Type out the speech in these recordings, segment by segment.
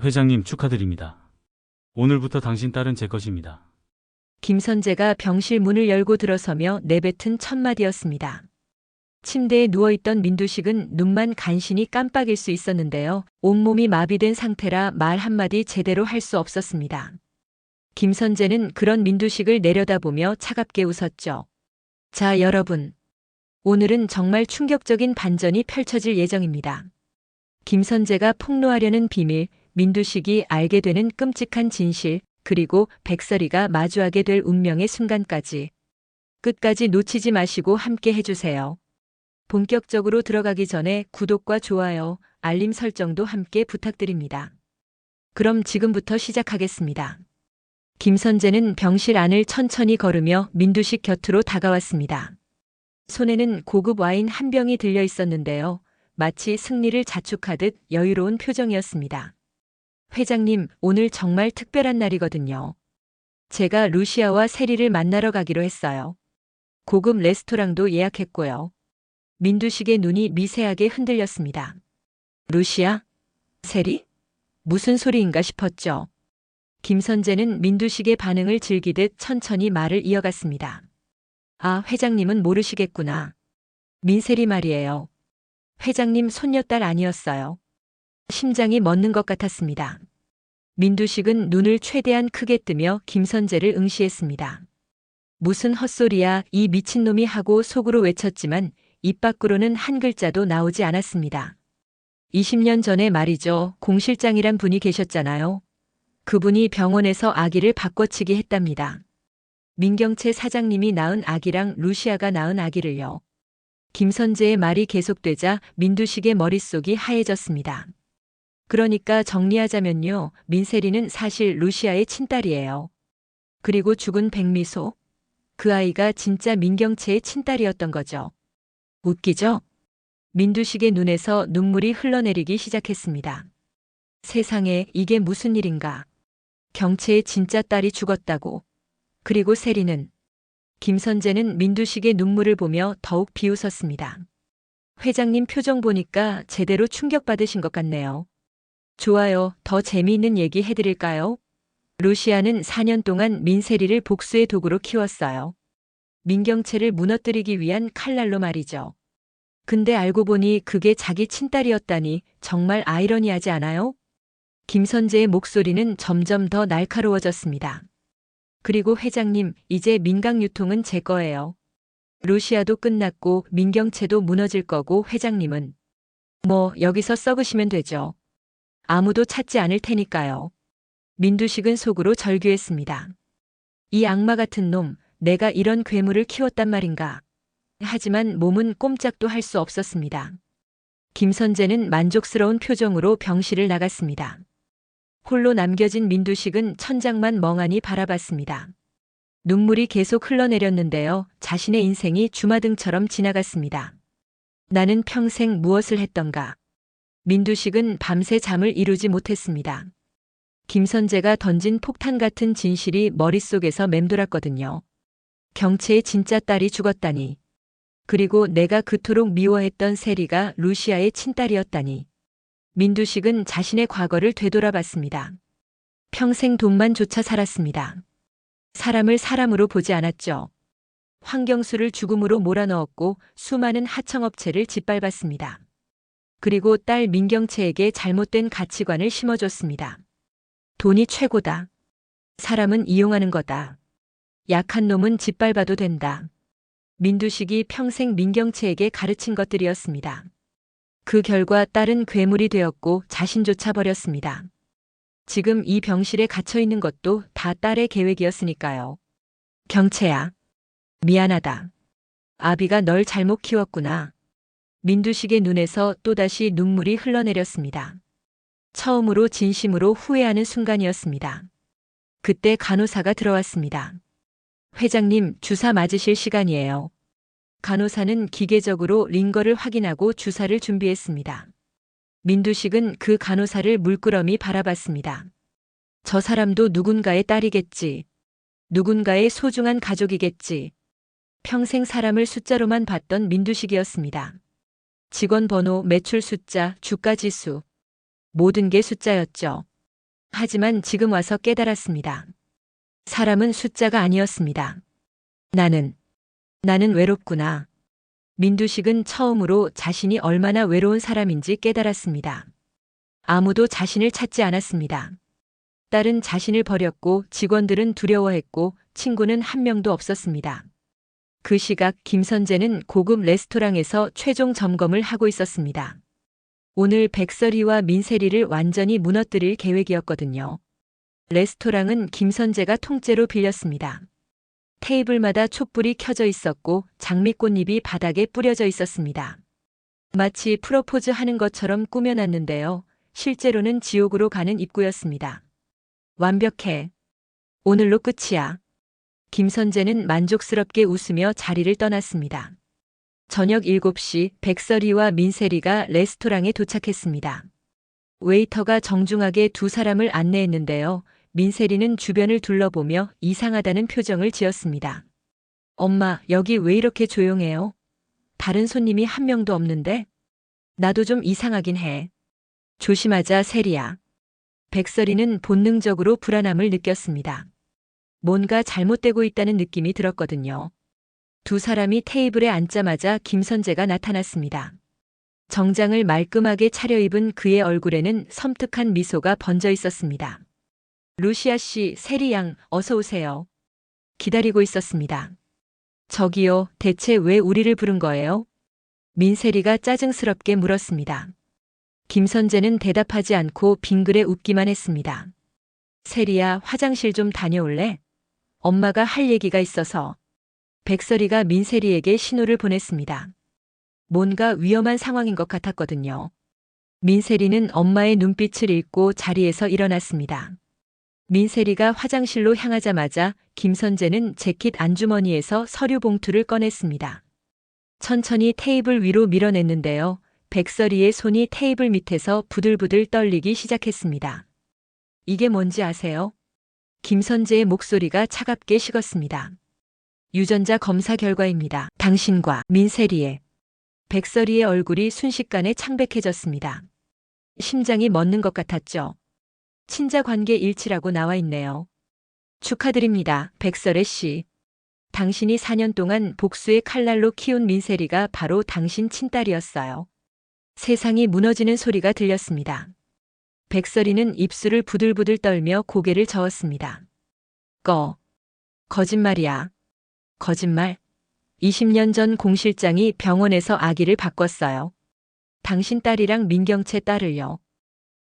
회장님 축하드립니다. 오늘부터 당신 딸은 제 것입니다. 김선재가 병실 문을 열고 들어서며 내뱉은 첫 마디였습니다. 침대에 누워있던 민두식은 눈만 간신히 깜빡일 수 있었는데요. 온몸이 마비된 상태라 말 한마디 제대로 할 수 없었습니다. 김선재는 그런 민두식을 내려다보며 차갑게 웃었죠. 자, 여러분. 오늘은 정말 충격적인 반전이 펼쳐질 예정입니다. 김선재가 폭로하려는 비밀, 민두식이 알게 되는 끔찍한 진실, 그리고 백설이가 마주하게 될 운명의 순간까지. 끝까지 놓치지 마시고 함께 해주세요. 본격적으로 들어가기 전에 구독과 좋아요, 알림 설정도 함께 부탁드립니다. 그럼 지금부터 시작하겠습니다. 김선재는 병실 안을 천천히 걸으며 민두식 곁으로 다가왔습니다. 손에는 고급 와인 한 병이 들려 있었는데요. 마치 승리를 자축하듯 여유로운 표정이었습니다. 회장님, 오늘 정말 특별한 날이거든요. 제가 루시아와 세리를 만나러 가기로 했어요. 고급 레스토랑도 예약했고요. 민두식의 눈이 미세하게 흔들렸습니다. 루시아? 세리? 무슨 소리인가 싶었죠. 김선재는 민두식의 반응을 즐기듯 천천히 말을 이어갔습니다. 아, 회장님은 모르시겠구나. 민세리 말이에요. 회장님 손녀딸 아니었어요. 심장이 멎는 것 같았습니다. 민두식은 눈을 최대한 크게 뜨며 김선재를 응시했습니다. 무슨 헛소리야, 이 미친놈이 하고 속으로 외쳤지만 입 밖으로는 한 글자도 나오지 않았습니다. 20년 전에 말이죠. 공실장이란 분이 계셨잖아요. 그분이 병원에서 아기를 바꿔치기 했답니다. 민경채 사장님이 낳은 아기랑 루시아가 낳은 아기를요. 김선재의 말이 계속되자 민두식의 머릿속이 하얘졌습니다. 그러니까 정리하자면요. 민세리는 사실 루시아의 친딸이에요. 그리고 죽은 백미소? 그 아이가 진짜 민경채의 친딸이었던 거죠. 웃기죠? 민두식의 눈에서 눈물이 흘러내리기 시작했습니다. 세상에 이게 무슨 일인가? 경채의 진짜 딸이 죽었다고. 그리고 세리는. 김선재는 민두식의 눈물을 보며 더욱 비웃었습니다. 회장님 표정 보니까 제대로 충격받으신 것 같네요. 좋아요. 더 재미있는 얘기 해드릴까요? 루시아는 4년 동안 민세리를 복수의 도구로 키웠어요. 민경채를 무너뜨리기 위한 칼날로 말이죠. 근데 알고 보니 그게 자기 친딸이었다니 정말 아이러니하지 않아요? 김선재의 목소리는 점점 더 날카로워졌습니다. 그리고 회장님, 이제 민강 유통은 제 거예요. 루시아도 끝났고 민경채도 무너질 거고 회장님은 뭐 여기서 썩으시면 되죠. 아무도 찾지 않을 테니까요. 민두식은 속으로 절규했습니다. 이 악마 같은 놈, 내가 이런 괴물을 키웠단 말인가. 하지만 몸은 꼼짝도 할 수 없었습니다. 김선재는 만족스러운 표정으로 병실을 나갔습니다. 홀로 남겨진 민두식은 천장만 멍하니 바라봤습니다. 눈물이 계속 흘러내렸는데요. 자신의 인생이 주마등처럼 지나갔습니다. 나는 평생 무엇을 했던가. 민두식은 밤새 잠을 이루지 못했습니다. 김선재가 던진 폭탄 같은 진실이 머릿속에서 맴돌았거든요. 경채의 진짜 딸이 죽었다니. 그리고 내가 그토록 미워했던 세리가 루시아의 친딸이었다니. 민두식은 자신의 과거를 되돌아봤습니다. 평생 돈만 쫓아 살았습니다. 사람을 사람으로 보지 않았죠. 환경수를 죽음으로 몰아넣었고 수많은 하청업체를 짓밟았습니다. 그리고 딸 민경채에게 잘못된 가치관을 심어줬습니다. 돈이 최고다. 사람은 이용하는 거다. 약한 놈은 짓밟아도 된다. 민두식이 평생 민경채에게 가르친 것들이었습니다. 그 결과 딸은 괴물이 되었고 자신조차 버렸습니다. 지금 이 병실에 갇혀 있는 것도 다 딸의 계획이었으니까요. 경채야. 미안하다. 아비가 널 잘못 키웠구나. 민두식의 눈에서 또다시 눈물이 흘러내렸습니다. 처음으로 진심으로 후회하는 순간이었습니다. 그때 간호사가 들어왔습니다. 회장님, 주사 맞으실 시간이에요. 간호사는 기계적으로 링거를 확인하고 주사를 준비했습니다. 민두식은 그 간호사를 물끄러미 바라봤습니다. 저 사람도 누군가의 딸이겠지. 누군가의 소중한 가족이겠지. 평생 사람을 숫자로만 봤던 민두식이었습니다. 직원 번호, 매출 숫자, 주가 지수. 모든 게 숫자였죠. 하지만 지금 와서 깨달았습니다. 사람은 숫자가 아니었습니다. 나는 외롭구나. 민두식은 처음으로 자신이 얼마나 외로운 사람인지 깨달았습니다. 아무도 자신을 찾지 않았습니다. 딸은 자신을 버렸고 직원들은 두려워했고 친구는 한 명도 없었습니다. 그 시각 김선재는 고급 레스토랑에서 최종 점검을 하고 있었습니다. 오늘 백설이와 민세리를 완전히 무너뜨릴 계획이었거든요. 레스토랑은 김선재가 통째로 빌렸습니다. 테이블마다 촛불이 켜져 있었고 장미꽃잎이 바닥에 뿌려져 있었습니다. 마치 프로포즈 하는 것처럼 꾸며놨는데요. 실제로는 지옥으로 가는 입구였습니다. 완벽해. 오늘로 끝이야. 김선재는 만족스럽게 웃으며 자리를 떠났습니다. 저녁 7시 백설이와 민세리가 레스토랑에 도착했습니다. 웨이터가 정중하게 두 사람을 안내했는데요. 민세리는 주변을 둘러보며 이상하다는 표정을 지었습니다. 엄마, 여기 왜 이렇게 조용해요? 다른 손님이 한 명도 없는데? 나도 좀 이상하긴 해. 조심하자, 세리야. 백설이는 본능적으로 불안함을 느꼈습니다. 뭔가 잘못되고 있다는 느낌이 들었거든요. 두 사람이 테이블에 앉자마자 김선재가 나타났습니다. 정장을 말끔하게 차려입은 그의 얼굴에는 섬뜩한 미소가 번져 있었습니다. 루시아 씨, 세리 양, 어서 오세요. 기다리고 있었습니다. 저기요, 대체 왜 우리를 부른 거예요? 민세리가 짜증스럽게 물었습니다. 김선재는 대답하지 않고 빙그레 웃기만 했습니다. 세리야, 화장실 좀 다녀올래? 엄마가 할 얘기가 있어서. 백설이가 민세리에게 신호를 보냈습니다. 뭔가 위험한 상황인 것 같았거든요. 민세리는 엄마의 눈빛을 읽고 자리에서 일어났습니다. 민세리가 화장실로 향하자마자 김선재는 재킷 안주머니에서 서류 봉투를 꺼냈습니다. 천천히 테이블 위로 밀어냈는데요. 백설이의 손이 테이블 밑에서 부들부들 떨리기 시작했습니다. 이게 뭔지 아세요? 김선재의 목소리가 차갑게 식었습니다. 유전자 검사 결과입니다. 당신과 민세리의. 백설이의 얼굴이 순식간에 창백해졌습니다. 심장이 멎는 것 같았죠. 친자 관계 일치라고 나와 있네요. 축하드립니다, 백설애 씨. 당신이 4년 동안 복수의 칼날로 키운 민세리가 바로 당신 친딸이었어요. 세상이 무너지는 소리가 들렸습니다. 백설이는 입술을 부들부들 떨며 고개를 저었습니다. 거짓말이야. 거짓말. 20년 전 공 실장이 병원에서 아기를 바꿨어요. 당신 딸이랑 민경채 딸을요.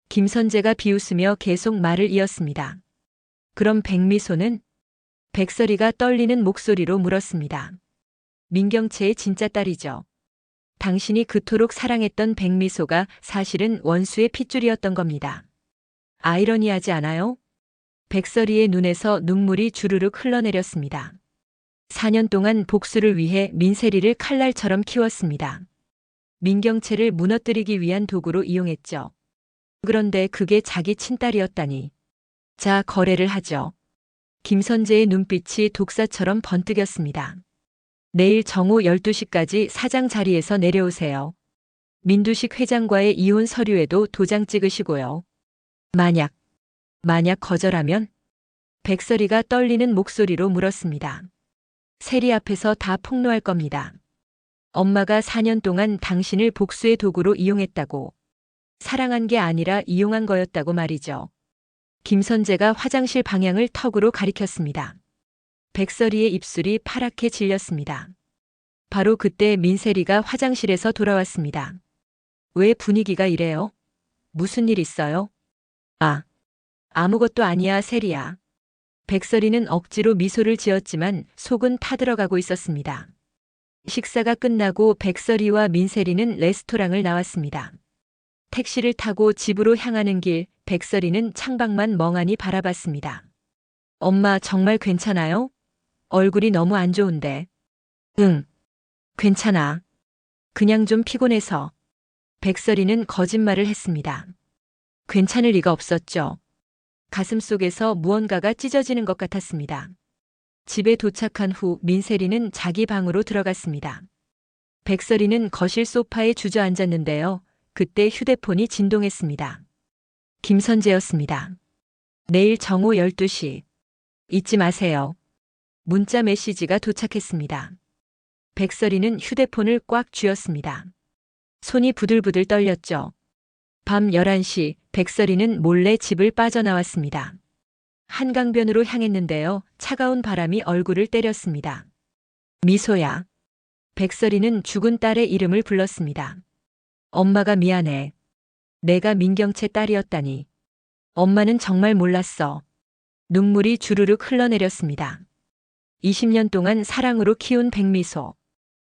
김선재가 비웃으며 계속 말을 이었습니다. 그럼 백미소는? 백설이가 떨리는 목소리로 물었습니다. 민경채의 진짜 딸이죠. 당신이 그토록 사랑했던 백미소가 사실은 원수의 핏줄이었던 겁니다. 아이러니하지 않아요? 백설이의 눈에서 눈물이 주르륵 흘러내렸습니다. 4년 동안 복수를 위해 민세리를 칼날처럼 키웠습니다. 민경채를 무너뜨리기 위한 도구로 이용했죠. 그런데 그게 자기 친딸이었다니. 자, 거래를 하죠. 김선재의 눈빛이 독사처럼 번뜩였습니다. 내일 정오 12시까지 사장 자리에서 내려오세요. 민두식 회장과의 이혼 서류에도 도장 찍으시고요. 만약 거절하면? 백설이가 떨리는 목소리로 물었습니다. 세리 앞에서 다 폭로할 겁니다. 엄마가 4년 동안 당신을 복수의 도구로 이용했다고. 사랑한 게 아니라 이용한 거였다고 말이죠. 김선재가 화장실 방향을 턱으로 가리켰습니다. 백설이의 입술이 파랗게 질렸습니다. 바로 그때 민세리가 화장실에서 돌아왔습니다. 왜 분위기가 이래요? 무슨 일 있어요? 아무것도 아니야, 세리야. 백설이는 억지로 미소를 지었지만 속은 타들어가고 있었습니다. 식사가 끝나고 백설이와 민세리는 레스토랑을 나왔습니다. 택시를 타고 집으로 향하는 길, 백설이는 창밖만 멍하니 바라봤습니다. 엄마, 정말 괜찮아요? 얼굴이 너무 안 좋은데. 응, 괜찮아. 그냥 좀 피곤해서. 백설이는 거짓말을 했습니다. 괜찮을 리가 없었죠. 가슴속에서 무언가가 찢어지는 것 같았습니다. 집에 도착한 후 민세리는 자기 방으로 들어갔습니다. 백설이는 거실 소파에 주저앉았는데요. 그때 휴대폰이 진동했습니다. 김선재였습니다. 내일 정오 12시. 잊지 마세요. 문자 메시지가 도착했습니다. 백설이는 휴대폰을 꽉 쥐었습니다. 손이 부들부들 떨렸죠. 밤 11시 백설이는 몰래 집을 빠져나왔습니다. 한강변으로 향했는데요. 차가운 바람이 얼굴을 때렸습니다. 미소야. 백설이는 죽은 딸의 이름을 불렀습니다. 엄마가 미안해. 내가 민경채 딸이었다니. 엄마는 정말 몰랐어. 눈물이 주르륵 흘러내렸습니다. 20년 동안 사랑으로 키운 백미소.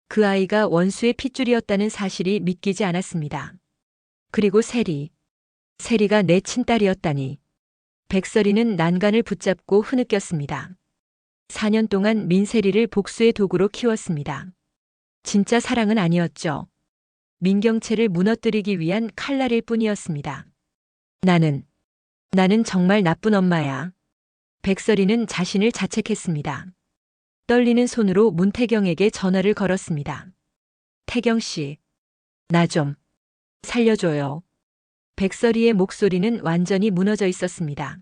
그 아이가 원수의 핏줄이었다는 사실이 믿기지 않았습니다. 그리고 세리. 세리가 내 친딸이었다니. 백설이는 난간을 붙잡고 흐느꼈습니다. 4년 동안 민세리를 복수의 도구로 키웠습니다. 진짜 사랑은 아니었죠. 민경채를 무너뜨리기 위한 칼날일 뿐이었습니다. 나는 정말 나쁜 엄마야. 백설이는 자신을 자책했습니다. 떨리는 손으로 문태경에게 전화를 걸었습니다. 태경 씨, 나 좀 살려줘요. 백설이의 목소리는 완전히 무너져 있었습니다.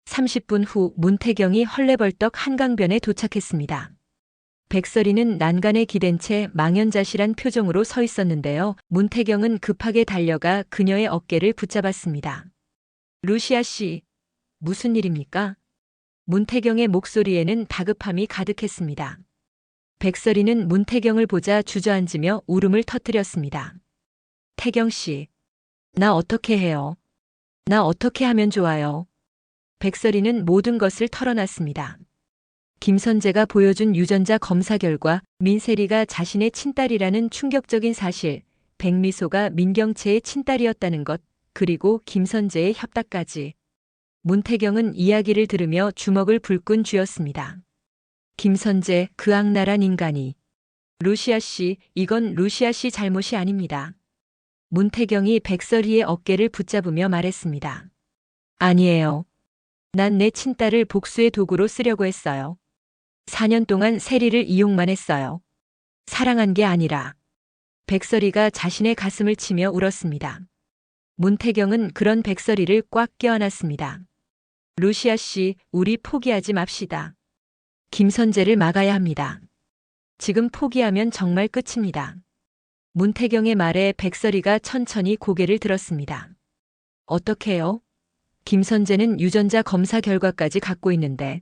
30분 후 문태경이 헐레벌떡 한강변에 도착했습니다. 백설이는 난간에 기댄 채 망연자실한 표정으로 서 있었는데요. 문태경은 급하게 달려가 그녀의 어깨를 붙잡았습니다. 루시아 씨, 무슨 일입니까? 문태경의 목소리에는 다급함이 가득했습니다. 백설이는 문태경을 보자 주저앉으며 울음을 터뜨렸습니다. 태경 씨, 나 어떻게 해요? 나 어떻게 하면 좋아요? 백설이는 모든 것을 털어놨습니다. 김선재가 보여준 유전자 검사 결과 민세리가 자신의 친딸이라는 충격적인 사실, 백미소가 민경채의 친딸이었다는 것, 그리고 김선재의 협박까지. 문태경은 이야기를 들으며 주먹을 불끈 쥐었습니다. 김선재, 그 악랄한 인간이. 루시아 씨, 이건 루시아 씨 잘못이 아닙니다. 문태경이 백설이의 어깨를 붙잡으며 말했습니다. 아니에요. 난 내 친딸을 복수의 도구로 쓰려고 했어요. 4년 동안 세리를 이용만 했어요. 사랑한 게 아니라. 백설이가 자신의 가슴을 치며 울었습니다. 문태경은 그런 백설이를 꽉 껴안았습니다. 루시아 씨, 우리 포기하지 맙시다. 김선재를 막아야 합니다. 지금 포기하면 정말 끝입니다. 문태경의 말에 백설이가 천천히 고개를 들었습니다. 어떻게요? 김선재는 유전자 검사 결과까지 갖고 있는데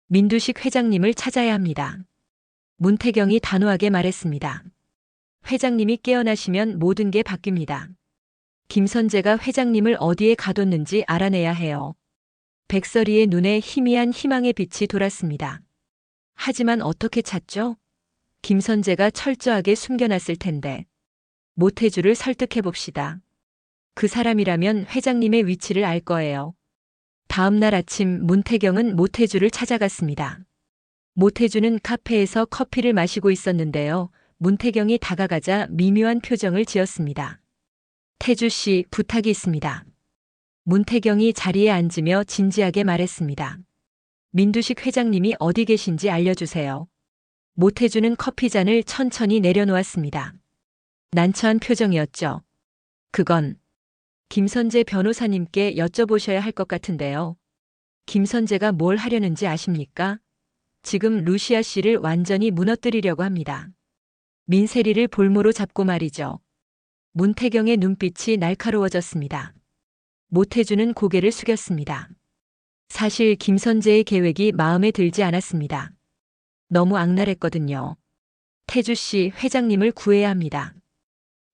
민두식 회장님을 찾아야 합니다. 문태경이 단호하게 말했습니다. 회장님이 깨어나시면 모든 게 바뀝니다. 김선재가 회장님을 어디에 가뒀는지 알아내야 해요. 백설이의 눈에 희미한 희망의 빛이 돌았습니다. 하지만 어떻게 찾죠? 김선재가 철저하게 숨겨놨을 텐데. 모태주를 설득해 봅시다. 그 사람이라면 회장님의 위치를 알 거예요. 다음 날 아침 문태경은 모태주를 찾아갔습니다. 모태주는 카페에서 커피를 마시고 있었는데요. 문태경이 다가가자 미묘한 표정을 지었습니다. 태주 씨, 부탁이 있습니다. 문태경이 자리에 앉으며 진지하게 말했습니다. 민두식 회장님이 어디 계신지 알려주세요. 모태주는 커피잔을 천천히 내려놓았습니다. 난처한 표정이었죠. 그건 김선재 변호사님께 여쭤보셔야 할 것 같은데요. 김선재가 뭘 하려는지 아십니까? 지금 루시아 씨를 완전히 무너뜨리려고 합니다. 민세리를 볼모로 잡고 말이죠. 문태경의 눈빛이 날카로워졌습니다. 모태주는 고개를 숙였습니다. 사실 김선재의 계획이 마음에 들지 않았습니다. 너무 악랄했거든요. 태주 씨, 회장님을 구해야 합니다.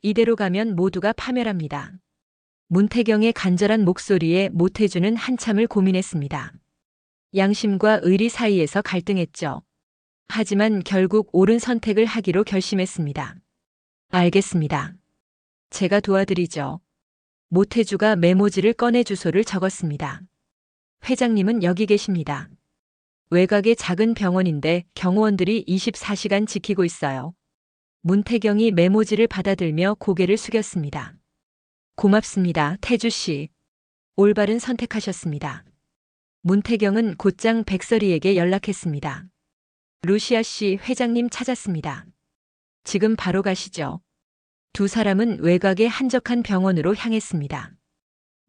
이대로 가면 모두가 파멸합니다. 문태경의 간절한 목소리에 모태주는 한참을 고민했습니다. 양심과 의리 사이에서 갈등했죠. 하지만 결국 옳은 선택을 하기로 결심했습니다. 알겠습니다. 제가 도와드리죠. 모태주가 메모지를 꺼내 주소를 적었습니다. 회장님은 여기 계십니다. 외곽의 작은 병원인데 경호원들이 24시간 지키고 있어요. 문태경이 메모지를 받아들며 고개를 숙였습니다. 고맙습니다, 태주 씨. 올바른 선택하셨습니다. 문태경은 곧장 백설이에게 연락했습니다. 루시아 씨, 회장님 찾았습니다. 지금 바로 가시죠. 두 사람은 외곽의 한적한 병원으로 향했습니다.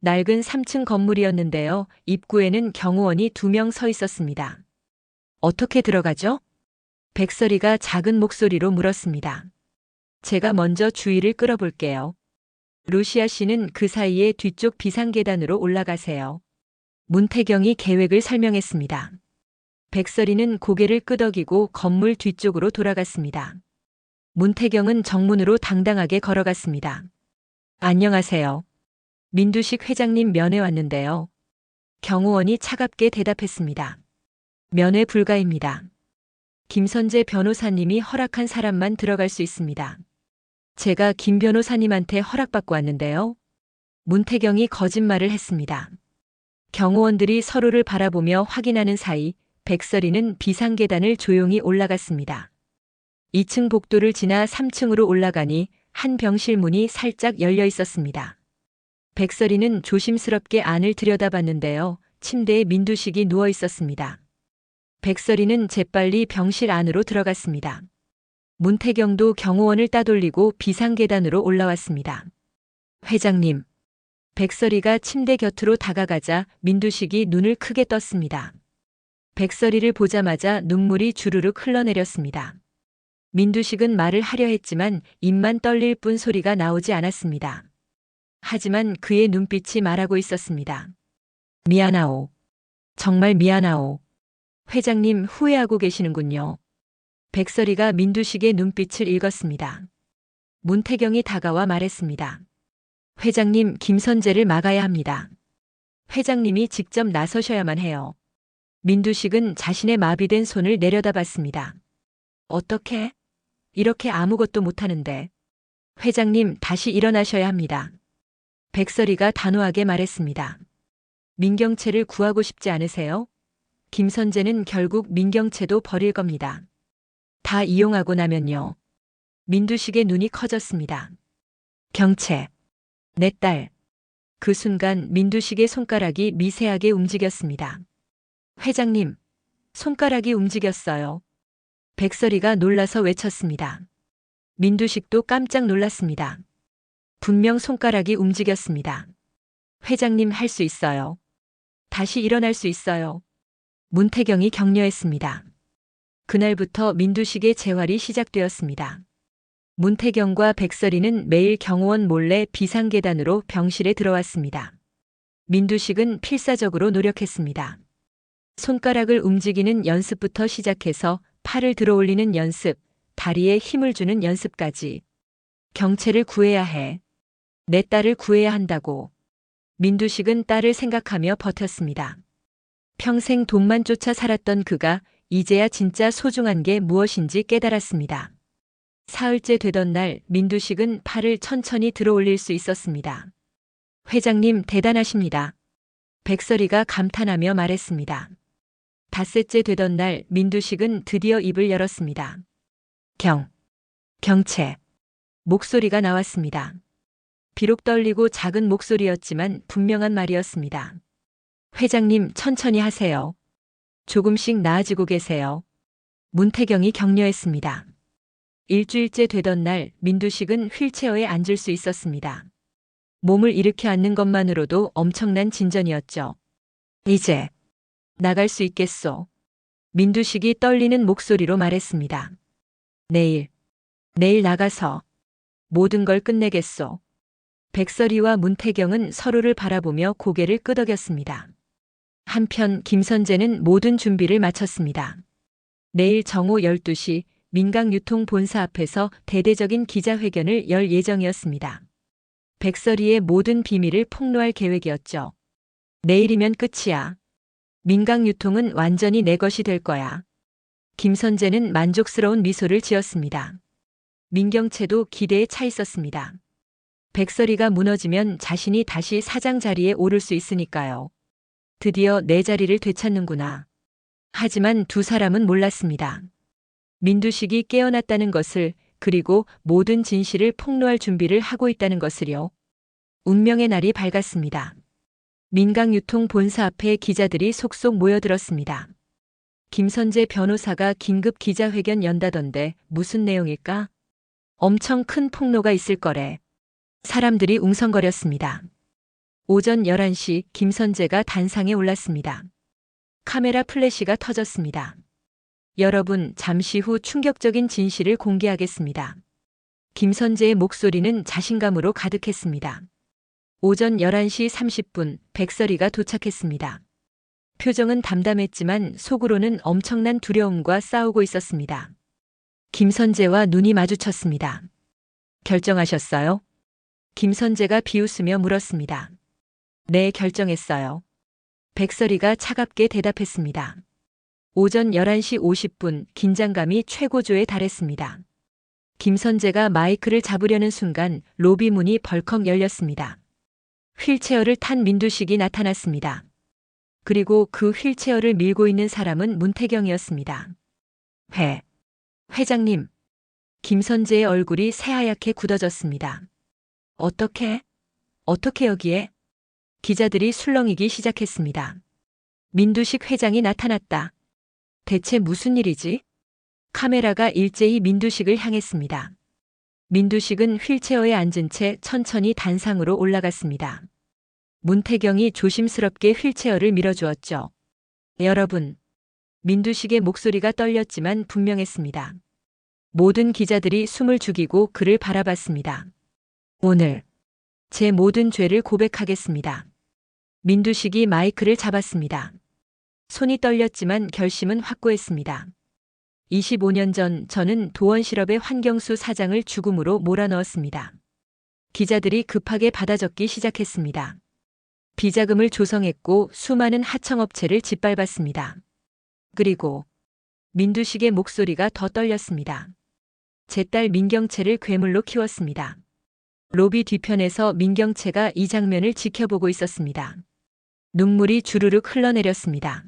낡은 3층 건물이었는데요. 입구에는 경호원이 2명 서 있었습니다. 어떻게 들어가죠? 백설이가 작은 목소리로 물었습니다. 제가 먼저 주의를 끌어볼게요. 루시아 씨는 그 사이에 뒤쪽 비상계단으로 올라가세요. 문태경이 계획을 설명했습니다. 백설이는 고개를 끄덕이고 건물 뒤쪽으로 돌아갔습니다. 문태경은 정문으로 당당하게 걸어갔습니다. 안녕하세요. 민두식 회장님 면회 왔는데요. 경호원이 차갑게 대답했습니다. 면회 불가입니다. 김선재 변호사님이 허락한 사람만 들어갈 수 있습니다. 제가 김 변호사님한테 허락받고 왔는데요. 문태경이 거짓말을 했습니다. 경호원들이 서로를 바라보며 확인하는 사이 백설이는 비상계단을 조용히 올라갔습니다. 2층 복도를 지나 3층으로 올라가니 한 병실 문이 살짝 열려 있었습니다. 백설이는 조심스럽게 안을 들여다봤는데요. 침대에 민두식이 누워 있었습니다. 백설이는 재빨리 병실 안으로 들어갔습니다. 문태경도 경호원을 따돌리고 비상계단으로 올라왔습니다. 회장님. 백설이가 침대 곁으로 다가가자 민두식이 눈을 크게 떴습니다. 백설이를 보자마자 눈물이 주르륵 흘러내렸습니다. 민두식은 말을 하려 했지만 입만 떨릴 뿐 소리가 나오지 않았습니다. 하지만 그의 눈빛이 말하고 있었습니다. 미안하오. 정말 미안하오. 회장님 후회하고 계시는군요. 백설이가 민두식의 눈빛을 읽었습니다. 문태경이 다가와 말했습니다. 회장님 김선재를 막아야 합니다. 회장님이 직접 나서셔야만 해요. 민두식은 자신의 마비된 손을 내려다봤습니다. 어떻게? 이렇게 아무것도 못하는데. 회장님 다시 일어나셔야 합니다. 백설이가 단호하게 말했습니다. 민경채를 구하고 싶지 않으세요? 김선재는 결국 민경채도 버릴 겁니다. 다 이용하고 나면요. 민두식의 눈이 커졌습니다. 경채. 내 딸. 그 순간 민두식의 손가락이 미세하게 움직였습니다. 회장님, 손가락이 움직였어요. 백설이가 놀라서 외쳤습니다. 민두식도 깜짝 놀랐습니다. 분명 손가락이 움직였습니다. 회장님 할 수 있어요. 다시 일어날 수 있어요. 문태경이 격려했습니다. 그날부터 민두식의 재활이 시작되었습니다. 문태경과 백설이는 매일 경호원 몰래 비상계단으로 병실에 들어왔습니다. 민두식은 필사적으로 노력했습니다. 손가락을 움직이는 연습부터 시작해서 팔을 들어올리는 연습, 다리에 힘을 주는 연습까지. 경채를 구해야 해. 내 딸을 구해야 한다고. 민두식은 딸을 생각하며 버텼습니다. 평생 돈만 쫓아 살았던 그가 이제야 진짜 소중한 게 무엇인지 깨달았습니다. 사흘째 되던 날 민두식은 팔을 천천히 들어올릴 수 있었습니다. 회장님 대단하십니다. 백설이가 감탄하며 말했습니다. 닷새째 되던 날 민두식은 드디어 입을 열었습니다. 경채. 목소리가 나왔습니다. 비록 떨리고 작은 목소리였지만 분명한 말이었습니다. 회장님 천천히 하세요. 조금씩 나아지고 계세요. 문태경이 격려했습니다. 일주일째 되던 날 민두식은 휠체어에 앉을 수 있었습니다. 몸을 일으켜 앉는 것만으로도 엄청난 진전이었죠. 이제 나갈 수 있겠소. 민두식이 떨리는 목소리로 말했습니다. 내일 나가서 모든 걸 끝내겠소. 백설이와 문태경은 서로를 바라보며 고개를 끄덕였습니다. 한편 김선재는 모든 준비를 마쳤습니다. 내일 정오 12시 민강유통본사 앞에서 대대적인 기자회견을 열 예정이었습니다. 백설이의 모든 비밀을 폭로할 계획이었죠. 내일이면 끝이야. 민강유통은 완전히 내 것이 될 거야. 김선재는 만족스러운 미소를 지었습니다. 민경채도 기대에 차 있었습니다. 백설이가 무너지면 자신이 다시 사장 자리에 오를 수 있으니까요. 드디어 내 자리를 되찾는구나. 하지만 두 사람은 몰랐습니다. 민두식이 깨어났다는 것을, 그리고 모든 진실을 폭로할 준비를 하고 있다는 것을요. 운명의 날이 밝았습니다. 민강유통 본사 앞에 기자들이 속속 모여들었습니다. 김선재 변호사가 긴급 기자회견 연다던데 무슨 내용일까? 엄청 큰 폭로가 있을 거래. 사람들이 웅성거렸습니다. 오전 11시 김선재가 단상에 올랐습니다. 카메라 플래시가 터졌습니다. 여러분, 잠시 후 충격적인 진실을 공개하겠습니다. 김선재의 목소리는 자신감으로 가득했습니다. 오전 11시 30분 백설이가 도착했습니다. 표정은 담담했지만 속으로는 엄청난 두려움과 싸우고 있었습니다. 김선재와 눈이 마주쳤습니다. 결정하셨어요? 김선재가 비웃으며 물었습니다. 네, 결정했어요. 백설이가 차갑게 대답했습니다. 오전 11시 50분 긴장감이 최고조에 달했습니다. 김선재가 마이크를 잡으려는 순간 로비 문이 벌컥 열렸습니다. 휠체어를 탄 민두식이 나타났습니다. 그리고 그 휠체어를 밀고 있는 사람은 문태경이었습니다. 회장님. 김선재의 얼굴이 새하얗게 굳어졌습니다. 어떻게 여기에? 기자들이 술렁이기 시작했습니다. 민두식 회장이 나타났다. 대체 무슨 일이지? 카메라가 일제히 민두식을 향했습니다. 민두식은 휠체어에 앉은 채 천천히 단상으로 올라갔습니다. 문태경이 조심스럽게 휠체어를 밀어주었죠. 여러분. 민두식의 목소리가 떨렸지만 분명했습니다. 모든 기자들이 숨을 죽이고 그를 바라봤습니다. 오늘 제 모든 죄를 고백하겠습니다. 민두식이 마이크를 잡았습니다. 손이 떨렸지만 결심은 확고했습니다. 25년 전 저는 도원실업의 환경수 사장을 죽음으로 몰아넣었습니다. 기자들이 급하게 받아 적기 시작했습니다. 비자금을 조성했고 수많은 하청업체를 짓밟았습니다. 그리고 민두식의 목소리가 더 떨렸습니다. 제 딸 민경채를 괴물로 키웠습니다. 로비 뒤편에서 민경채가 이 장면을 지켜보고 있었습니다. 눈물이 주르륵 흘러내렸습니다.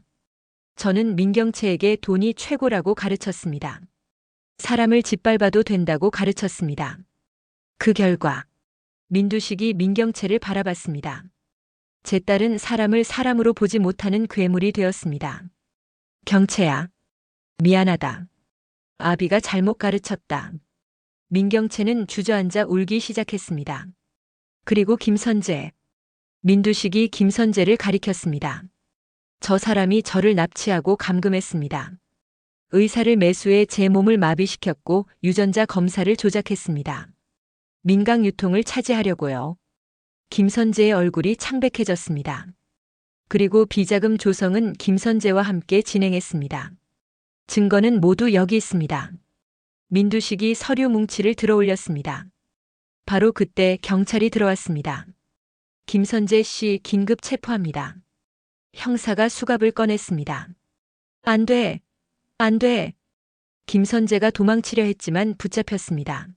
저는 민경채에게 돈이 최고라고 가르쳤습니다. 사람을 짓밟아도 된다고 가르쳤습니다. 그 결과 민두식이 민경채를 바라봤습니다. 제 딸은 사람을 사람으로 보지 못하는 괴물이 되었습니다. 경채야. 미안하다. 아비가 잘못 가르쳤다. 민경채는 주저앉아 울기 시작했습니다. 그리고 김선재. 민두식이 김선재를 가리켰습니다. 저 사람이 저를 납치하고 감금했습니다. 의사를 매수해 제 몸을 마비시켰고 유전자 검사를 조작했습니다. 민강 유통을 차지하려고요. 김선재의 얼굴이 창백해졌습니다. 그리고 비자금 조성은 김선재와 함께 진행했습니다. 증거는 모두 여기 있습니다. 민두식이 서류 뭉치를 들어올렸습니다. 바로 그때 경찰이 들어왔습니다. 김선재 씨 긴급 체포합니다. 형사가 수갑을 꺼냈습니다. 안 돼. 안 돼. 김선재가 도망치려 했지만 붙잡혔습니다.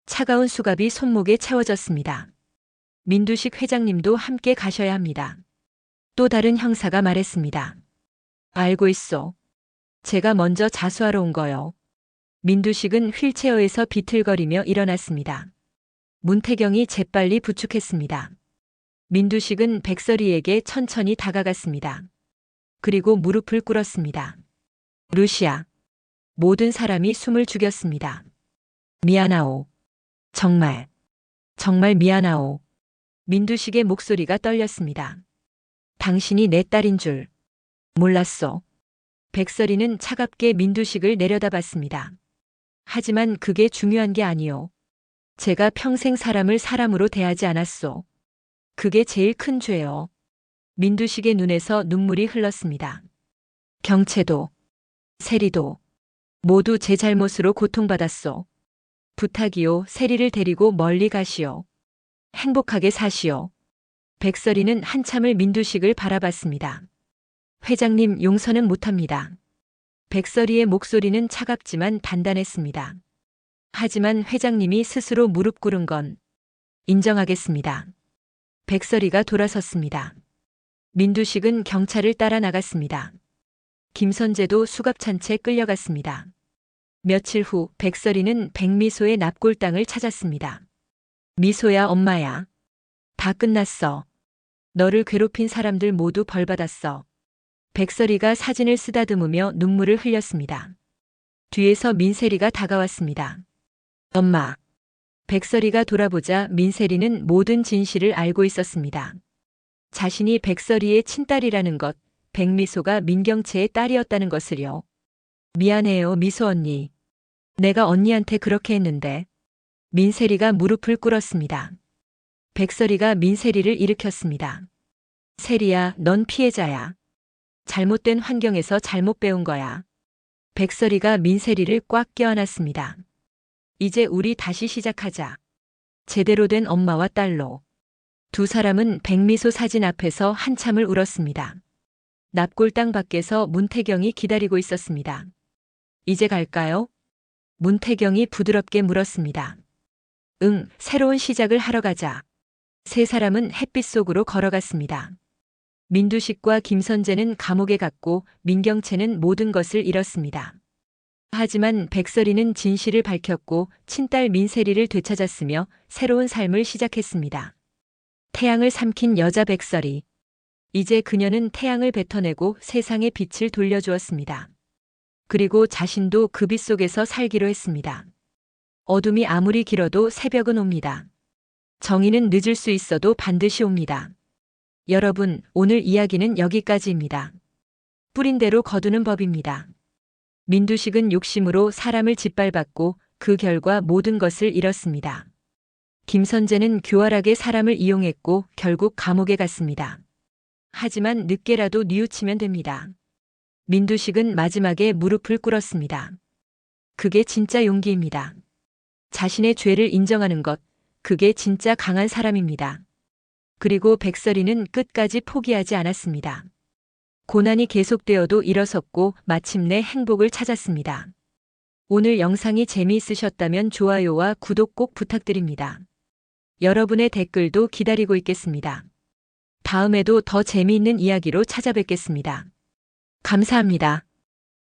차가운 수갑이 손목에 채워졌습니다. 민두식 회장님도 함께 가셔야 합니다. 또 다른 형사가 말했습니다. 알고 있어. 제가 먼저 자수하러 온 거요. 민두식은 휠체어에서 비틀거리며 일어났습니다. 문태경이 재빨리 부축했습니다. 민두식은 백설이에게 천천히 다가갔습니다. 그리고 무릎을 꿇었습니다. 루시아. 모든 사람이 숨을 죽였습니다. 미안하오. 정말 미안하오. 민두식의 목소리가 떨렸습니다. 당신이 내 딸인 줄 몰랐어. 백설이는 차갑게 민두식을 내려다봤습니다. 하지만 그게 중요한 게 아니오. 제가 평생 사람을 사람으로 대하지 않았소. 그게 제일 큰 죄요. 민두식의 눈에서 눈물이 흘렀습니다. 경채도, 세리도 모두 제 잘못으로 고통받았소. 부탁이요, 세리를 데리고 멀리 가시오. 행복하게 사시오. 백설이는 한참을 민두식을 바라봤습니다. 회장님, 용서는 못합니다. 백설이의 목소리는 차갑지만 단단했습니다. 하지만 회장님이 스스로 무릎 꿇은 건 인정하겠습니다. 백설이가 돌아섰습니다. 민두식은 경찰을 따라 나갔습니다. 김선재도 수갑찬 채 끌려갔습니다. 며칠 후 백설이는 백미소의 납골당을 찾았습니다. 미소야, 엄마야. 다 끝났어. 너를 괴롭힌 사람들 모두 벌받았어. 백설이가 사진을 쓰다듬으며 눈물을 흘렸습니다. 뒤에서 민세리가 다가왔습니다. 엄마. 백설이가 돌아보자 민세리는 모든 진실을 알고 있었습니다. 자신이 백설이의 친딸이라는 것, 백미소가 민경채의 딸이었다는 것을요. 미안해요, 미소 언니. 내가 언니한테 그렇게 했는데. 민세리가 무릎을 꿇었습니다. 백설이가 민세리를 일으켰습니다. 세리야, 넌 피해자야. 잘못된 환경에서 잘못 배운 거야. 백설이가 민세리를 꽉 껴안았습니다. 이제 우리 다시 시작하자. 제대로 된 엄마와 딸로. 두 사람은 백미소 사진 앞에서 한참을 울었습니다. 납골당 밖에서 문태경이 기다리고 있었습니다. 이제 갈까요? 문태경이 부드럽게 물었습니다. 응, 새로운 시작을 하러 가자. 세 사람은 햇빛 속으로 걸어갔습니다. 민두식과 김선재는 감옥에 갔고 민경채는 모든 것을 잃었습니다. 하지만 백설이는 진실을 밝혔고 친딸 민세리를 되찾았으며 새로운 삶을 시작했습니다. 태양을 삼킨 여자 백설이. 이제 그녀는 태양을 뱉어내고 세상에 빛을 돌려주었습니다. 그리고 자신도 그 빛 속에서 살기로 했습니다. 어둠이 아무리 길어도 새벽은 옵니다. 정의는 늦을 수 있어도 반드시 옵니다. 여러분, 오늘 이야기는 여기까지입니다. 뿌린 대로 거두는 법입니다. 민두식은 욕심으로 사람을 짓밟았고 그 결과 모든 것을 잃었습니다. 김선재는 교활하게 사람을 이용했고 결국 감옥에 갔습니다. 하지만 늦게라도 뉘우치면 됩니다. 민두식은 마지막에 무릎을 꿇었습니다. 그게 진짜 용기입니다. 자신의 죄를 인정하는 것, 그게 진짜 강한 사람입니다. 그리고 백설이는 끝까지 포기하지 않았습니다. 고난이 계속되어도 일어섰고 마침내 행복을 찾았습니다. 오늘 영상이 재미있으셨다면 좋아요와 구독 꼭 부탁드립니다. 여러분의 댓글도 기다리고 있겠습니다. 다음에도 더 재미있는 이야기로 찾아뵙겠습니다. 감사합니다.